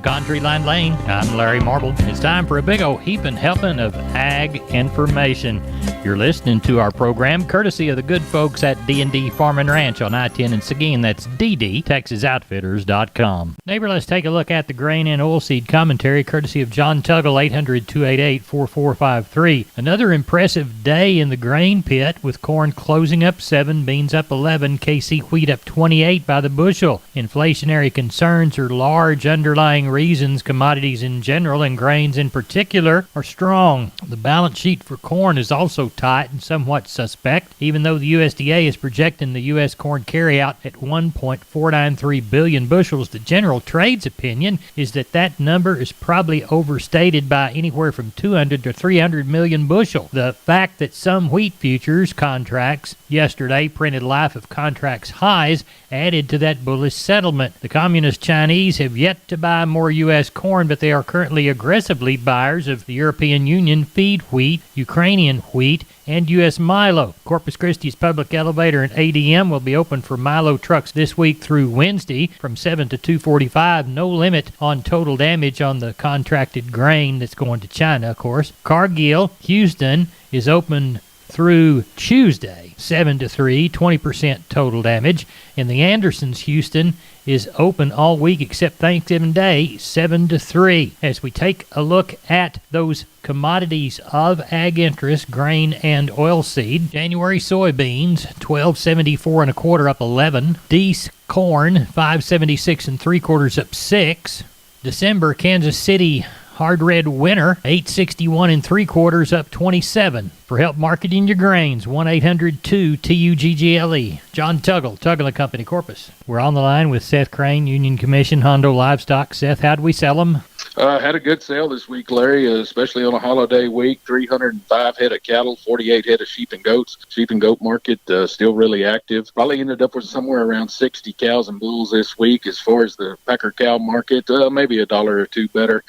Country Line Lane. I'm Larry Marble. It's time for a big old heaping helping of ag information. You're listening to our program courtesy of the good folks at D&D Farm and Ranch on I-10 in Seguin. That's ddtexasoutfitters.com. Neighbor, let's take a look at the grain and oilseed commentary courtesy of John Tuggle, 800-288-4453. Another impressive day in the grain pit with corn closing up 7, beans up 11, KC wheat up 28 by the bushel. Inflationary concerns are large underlying reasons commodities in general and grains in particular are strong. The balance sheet for corn is also tight and somewhat suspect, even though the USDA is projecting the U.S. corn carryout at 1.493 billion bushels. The general trade's opinion is that number is probably overstated by anywhere from 200 to 300 million bushel. The fact that some wheat futures contracts yesterday printed life of contracts highs added to that bullish settlement. The communist Chinese have yet to buy more U.S. corn, but they are currently aggressively buyers of the European Union feed wheat, Ukrainian wheat, and U.S. Milo. Corpus Christi's public elevator and ADM will be open for Milo trucks this week through Wednesday from 7 to 2:45. No limit on total damage on the contracted grain that's going to China, of course. Cargill, Houston, is open through Tuesday, 7 to 3, 20% total damage. And the Andersons, Houston, is open all week except Thanksgiving Day, 7 to 3. As we take a look at those commodities of ag interest, grain and oilseed, January soybeans, 12.74 and a quarter, up 11. Deese corn, 5.76 and 3/4, up 6. December Kansas City hard red winter, 8.61 and 3/4, up 27. For help marketing your grains, 1-800-2-TUGGLE. John Tuggle, Tuggle & Company, Corpus. We're on the line with Seth Crane, Union Commission, Hondo Livestock. Seth, how'd we sell them? Had a good sale this week, Larry, especially on a holiday week. 305 head of cattle, 48 head of sheep and goats. Sheep and goat market still really active. Probably ended up with somewhere around 60 cows and bulls this week. As far as the pecker cow market, maybe $1 or $2 better.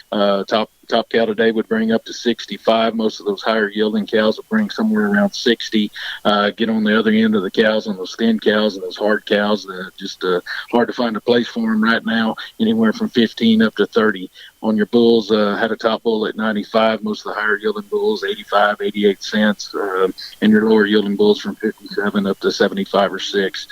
Top cow today would bring up to 65. Most of those higher yielding cows would bring somewhere around 60. Get on the other end of the cows, on those thin cows and those hard cows, just hard to find a place for them right now, anywhere from 15 up to 30. On your bulls, had a top bull at 95. Most of the higher yielding bulls, 85, 88 cents. And your lower yielding bulls from 57 up to 75 or 6.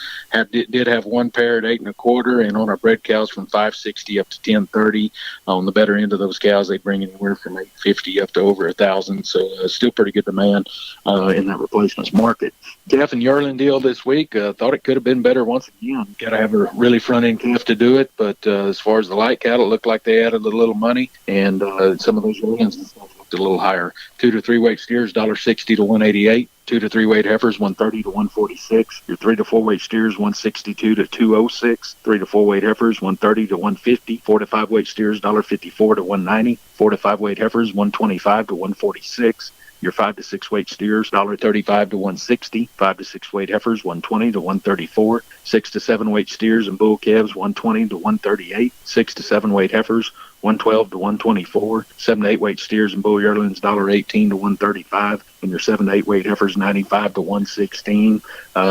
Did have one pair at 8 1/4, and on our bred cows from 560 up to 1030. On the better end of those cows, they bring anywhere from 850 up to over 1,000. So still pretty good demand in that replacements market. Calf and yearling deal this week. Thought it could have been better once again. Got to have a really front end calf to do it, but as far as the light cattle, it looked like they added a little money, and some of those yearlings looked a little higher. 2 to 3 weight steers, $1.60 to $1.88. 2 to 3 weight heifers, $1.30 to $1.46. Your 3 to 4 weight steers, $1.62 to $2.06. 3 to 4 weight heifers, $1.30 to $1.50. 4 to 5 weight steers, $1.54 to $1.90. 4 to 5 weight heifers, $1.25 to $1.46. Your 5 to 6 weight steers, $1.35 to $1.60. 5 to 6 weight heifers, $1.20 to $1.34. 6 to 7 weight steers and bull calves, $1.20 to $1.38. 6 to 7 weight heifers, $1.12 to $1.24. 7 to 8 weight steers and bull yearlings, $1.18 to $1.35. And your 7 to 8 weight heifers, $95 to $1.16.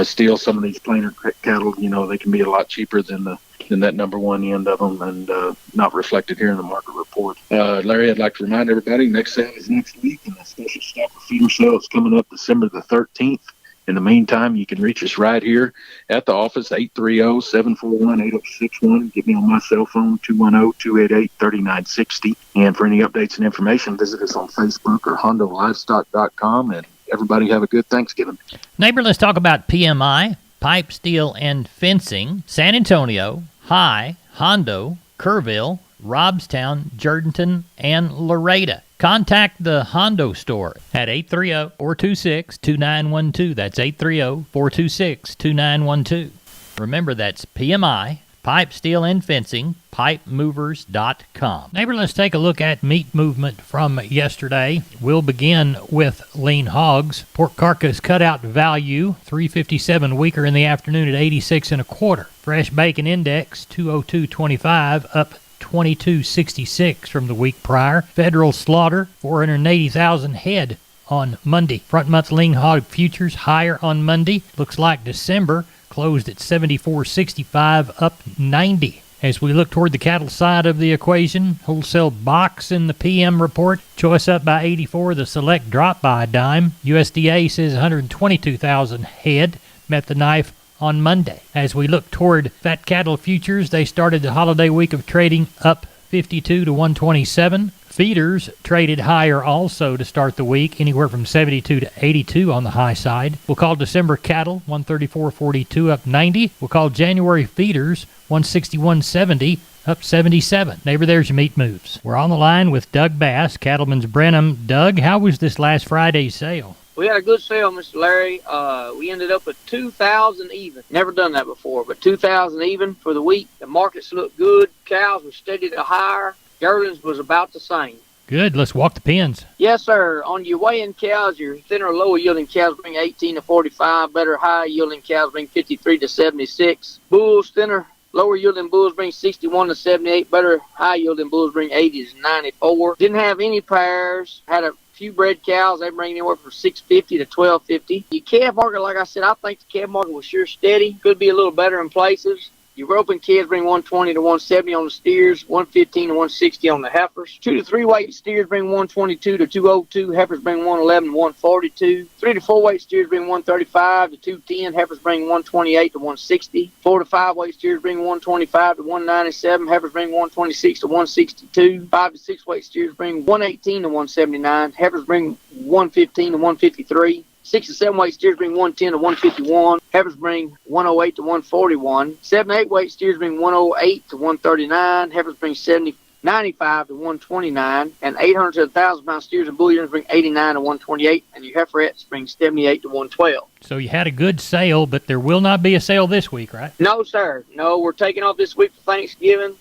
Still, some of these plainer cattle, they can be a lot cheaper than that number one end of them, and not reflected here in the market report. Larry, I'd like to remind everybody, next sale is next week, and the special stacker feeder sale is coming up December the 13th. In the meantime, you can reach us right here at the office, 830-741-8061. Get me on my cell phone, 210-288-3960. And for any updates and information, visit us on Facebook or HondoLivestock.com. And everybody have a good Thanksgiving. Neighbor, let's talk about PMI, pipe, steel, and fencing. San Antonio, High, Hondo, Kerrville, Robstown, Jourdanton, and Laredo. Contact the Hondo store at 830-426-2912. That's 830-426-2912. Remember, that's PMI, pipe, steel, and fencing, pipemovers.com. Neighbor, let's take a look at meat movement from yesterday. We'll begin with lean hogs. Pork carcass cutout value, $357, weaker in the afternoon at 86 1/4. Fresh bacon index, 202.25, up 22.66 from the week prior. Federal slaughter, 480,000 head on Monday. Front month lean hog futures higher on Monday. Looks like December closed at 74.65, up 90 As we look toward the cattle side of the equation, wholesale box in the PM report, choice up by 84, the select drop by a dime. USDA says 122,000 head met the knife on Monday. As we look toward fat cattle futures, they started the holiday week of trading up 52 to 127. Feeders traded higher also to start the week, anywhere from 72 to 82 on the high side. We'll call December cattle 134.42 up 90. We'll call January feeders 161.70 up 77. Neighbor, there's your meat moves. We're on the line with Doug Bass, Cattleman's Brenham. Doug, how was this last Friday's sale? We had a good sale, Mr. Larry. We ended up with 2,000 even. Never done that before, but 2,000 even for the week. The markets looked good. Cows were steady to higher. Yearlings was about the same. Good. Let's walk the pens. Yes, sir. On your weigh-in cows, your thinner, lower-yielding cows bring 18 to 45. Better, high-yielding cows bring 53 to 76. Bulls, thinner, lower-yielding bulls bring 61 to 78. Better, high-yielding bulls bring 80 to 94. Didn't have any pairs. Had a few bred cows. They bring anywhere from 650 to 1250. Your calf market, like I said, I think the calf market was sure steady. Could be a little better in places. Your roping calves bring 120 to 170 on the steers, 115 to 160 on the heifers. 2 to 3 weight steers bring 122 to 202. Heifers bring 111 to 142. 3 to 4 weight steers bring 135 to 210. Heifers bring 128 to 160. 4 to 5 weight steers bring 125 to 197. Heifers bring 126 to 162. 5 to 6 weight steers bring 118 to 179. Heifers bring 115 to 153. 6 to 7 weight steers bring 110 to 151. Heifers bring 108 to 141. 7 to 8 weight steers bring 108 to 139. Heifers bring 95 to 129. And 800 to 1,000 pound steers and bull yearlings bring 89 to 128. And your heiferettes bring 78 to 112. So you had a good sale, but there will not be a sale this week, right? No, sir. No, we're taking off this week for Thanksgiving.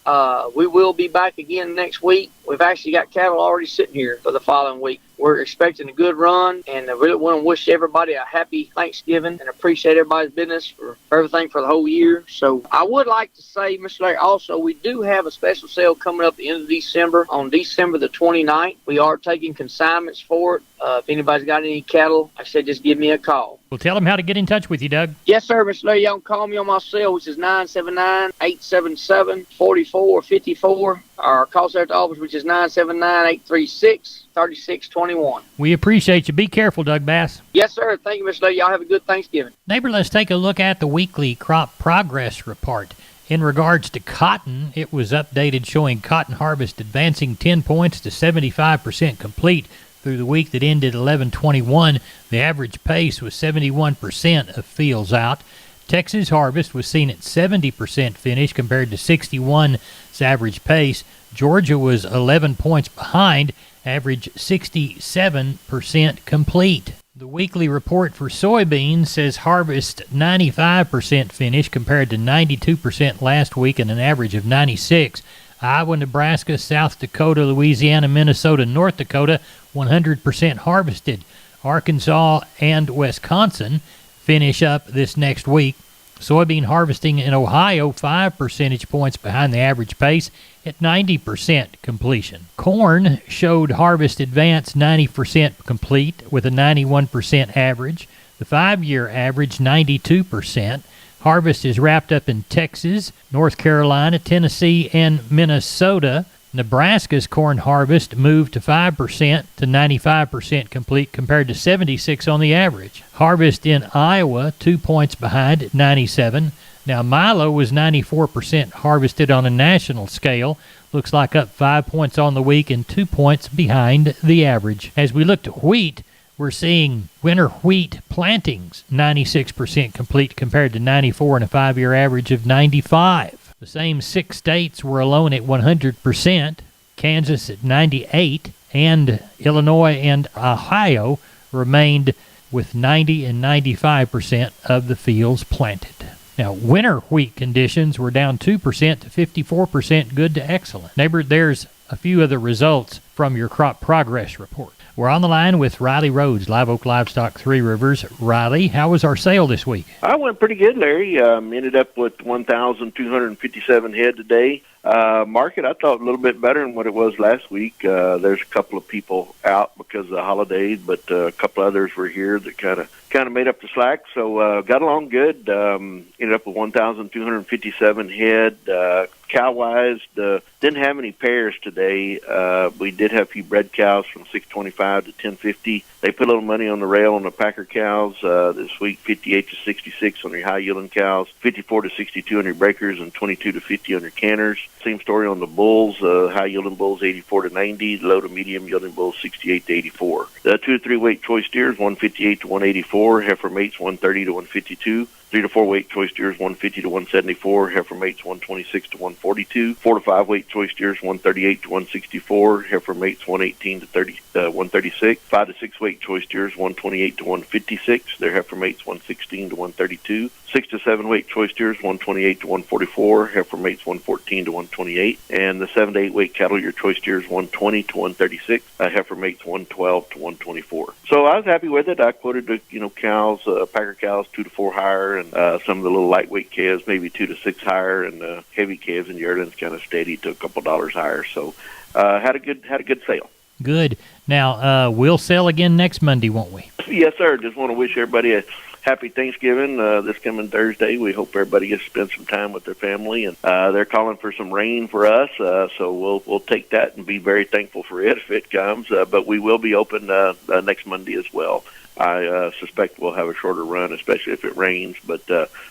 We will be back again next week. We've actually got cattle already sitting here for the following week. We're expecting a good run, and I really want to wish everybody a happy Thanksgiving and appreciate everybody's business for everything for the whole year. So I would like to say, Mr. Larry, also, we do have a special sale coming up at the end of December. On December the 29th, we are taking consignments for it. If anybody's got any cattle, like I said, just give me a call. Well, tell them how to get in touch with you, Doug. Yes, sir, Mr. Larry. Y'all can call me on my cell, which is 979-877-4454. Our call center at the office, which is 979-836-3621. We appreciate you. Be careful, Doug Bass. Yes, sir. Thank you, Mr. Larry. Y'all have a good Thanksgiving. Neighbor, let's take a look at the weekly crop progress report. In regards to cotton, it was updated showing cotton harvest advancing 10 points to 75% complete through the week that ended 11/21. The average pace was 71% of fields out. Texas harvest was seen at 70% finish compared to 61's average pace. Georgia was 11 points behind, average 67% complete. The weekly report for soybeans says harvest 95% finish compared to 92% last week and an average of 96. Iowa, Nebraska, South Dakota, Louisiana, Minnesota, North Dakota, 100% harvested. Arkansas and Wisconsin finish up this next week. Soybean harvesting in Ohio, 5 percentage points behind the average pace at 90% completion. Corn showed harvest advance 90% complete with a 91% average. The 5-year average, 92%. Harvest is wrapped up in Texas, North Carolina, Tennessee, and Minnesota. Nebraska's corn harvest moved to 5% to 95% complete compared to 76 on the average. Harvest in Iowa, 2 points behind at 97. Now, milo was 94% harvested on a national scale. Looks like up 5 points on the week and 2 points behind the average. As we look to wheat, we're seeing winter wheat plantings 96% complete compared to 94 and a 5-year average of 95. The same 6 states were alone at 100%, Kansas at 98, and Illinois and Ohio remained with 90 and 95% of the fields planted. Now, winter wheat conditions were down 2% to 54% good to excellent. Neighbor, there's a few of the results from your crop progress report. We're on the line with Riley Rhodes, Live Oak Livestock, Three Rivers. Riley, how was our sale this week? I went pretty good, Larry. Ended up with 1,257 head today. Market, I thought, a little bit better than what it was last week. There's a couple of people out because of the holidays, but a couple others were here that kind of made up the slack. So got along good. Ended up with 1,257 head. Cow-wise, didn't have any pairs today. We did have a few bred cows from 625 to 1050. They put a little money on the rail on the Packer cows this week, 58 to 66 on your high-yielding cows, 54 to 62 on your breakers, and 22 to 50 on your canners. Same story on the bulls. High-yielding bulls, 84 to 90. Low to medium-yielding bulls, 68 to 84. The 2 to 3 weight choice steers, 158 to 184. Heifer mates, 130 to 152. 3 to 4 weight choice steers, 150 to 174. Heifer mates, 126 to 142. 4 to 5 weight choice steers, 138 to 164. Heifer mates, 118 to 136. 5 to 6 weight choice steers, 128 to 156. Their heifer mates, 116 to 132. 6 to 7 weight choice steers, 128 to 144. Heifer mates, 114 to 128. And the 7 to 8 weight cattle, your choice steers, 120 to 136. Heifer mates, 112 to 124. So I was happy with it. I quoted the cows, Packer cows, 2 to 4 higher, and some of the little lightweight calves, maybe 2 to 6 higher, and heavy calves and yearlings kind of steady to a couple dollars higher. So had a good sale. Good. Now we'll sell again next Monday, won't we? Yes, sir. Just want to wish everybody a happy Thanksgiving this coming Thursday. We hope everybody gets to spend some time with their family, and they're calling for some rain for us, so we'll take that and be very thankful for it if it comes. But we will be open next Monday as well. I suspect we'll have a shorter run, especially if it rains, but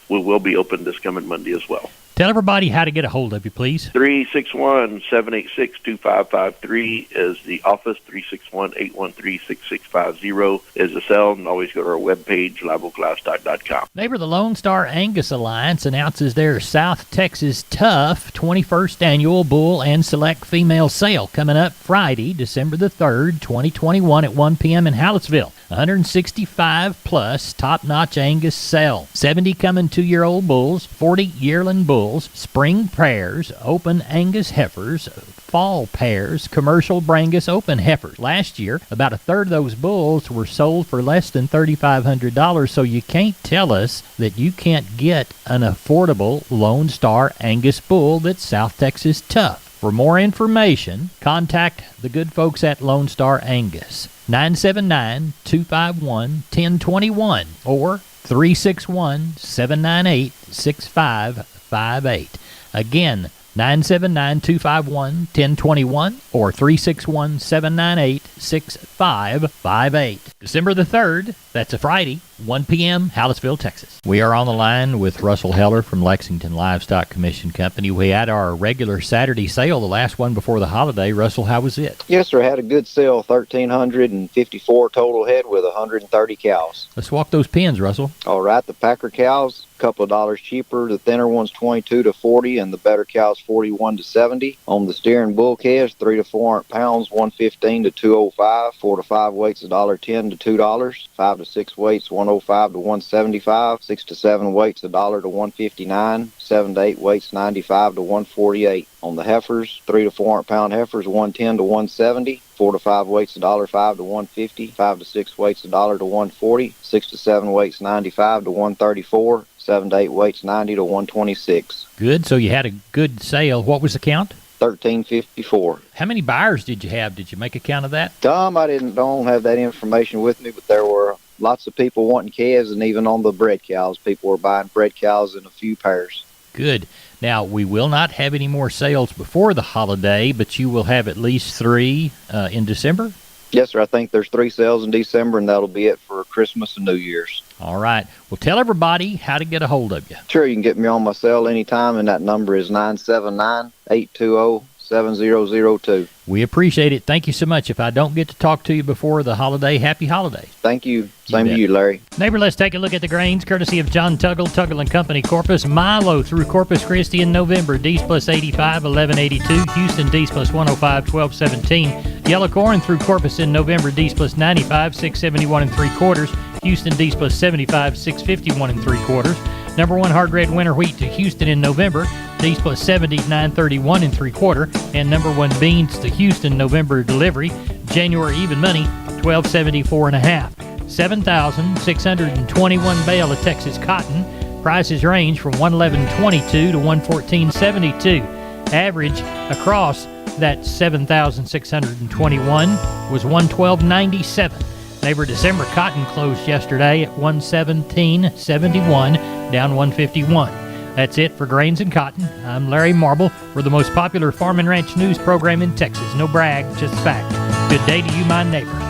we will be open this coming Monday as well. Tell everybody how to get a hold of you, please. 361-786-2553 is the office. 361-813-6650 is the cell. And always go to our webpage, liveoaklivestock.com. Neighbor, the Lone Star Angus Alliance announces their South Texas Tough 21st Annual Bull and Select Female Sale coming up Friday, December the 3rd, 2021 at 1 p.m. in Hallettsville. 165-plus top-notch Angus sale. 70 coming 2-year-old bulls, 40 yearling bulls, spring pairs, open Angus heifers, fall pairs, commercial Brangus open heifers. Last year, about a third of those bulls were sold for less than $3,500, so you can't tell us that you can't get an affordable Lone Star Angus bull that's South Texas Tough. For more information, contact the good folks at Lone Star Angus. 979-251-1021 or 361-798-6558. Again, 979-251-1021 or 361-798-6558. December the 3rd, that's a Friday, 1 p.m., Hallettsville, Texas. We are on the line with Russell Heller from Lexington Livestock Commission Company. We had our regular Saturday sale, the last one before the holiday. Russell, how was it? Yes, sir. Had a good sale, 1,354 total head with 130 cows. Let's walk those pins, Russell. All right, the Packer cows, a couple of dollars cheaper. The thinner ones 22 to 40, and the better cows 41 to 70. On the steering bull calves, 3 to 400 pounds, 115 to 205. 4 to 5 weights, $1.10 to $2. 5 to 6 weights, 105 to 175. 6 to 7 weights, $1 to 159. 7 to 8 weights, 95 to 148. On the heifers, 3 to 400 pound heifers, 110 to 170. 4 to 5 weights, $1.05 to 150. 5 to 6 weights, $1 to 140. 6 to 7 weights, 95 to 134. 7 to 8 weights, 90 to 126. Good. So you had a good sale. What was the count? 1,354. How many buyers did you have? Did you make a count of that? Tom, I don't have that information with me, but there were lots of people wanting calves, and even on the bred cows, people were buying bred cows in a few pairs. Good. Now, we will not have any more sales before the holiday, but you will have at least 3 in December? Yes, sir. I think there's 3 sales in December, and that'll be it for Christmas and New Year's. All right. Well, tell everybody how to get a hold of you. Sure, you can get me on my cell anytime, and that number is 979-820-7002. We appreciate it. Thank you so much. If I don't get to talk to you before the holiday, happy holidays. Thank you. Same to you, Larry. Neighbor, let's take a look at the grains, courtesy of John Tuggle, Tuggle & Company, Corpus. Milo through Corpus Christi in November, D's plus 85, 1182. Houston, D's plus 105, 1217. Yellow corn through Corpus in November, D's plus 95, 671 3/4. Houston, D's plus 75, 651 3/4. Number 1 hard red winter wheat to Houston in November, D's plus 70, 931 3/4. And number 1 beans to Houston, November delivery, January even money, 1274 1/2. 7,621 bale of Texas cotton. Prices range from $111.22 to $114.72. Average across that 7,621 was $112.97. Neighbor, December cotton closed yesterday at $117.71, down $151. That's it for Grains and Cotton. I'm Larry Marble. We're the most popular farm and ranch news program in Texas. No brag, just fact. Good day to you, my neighbor.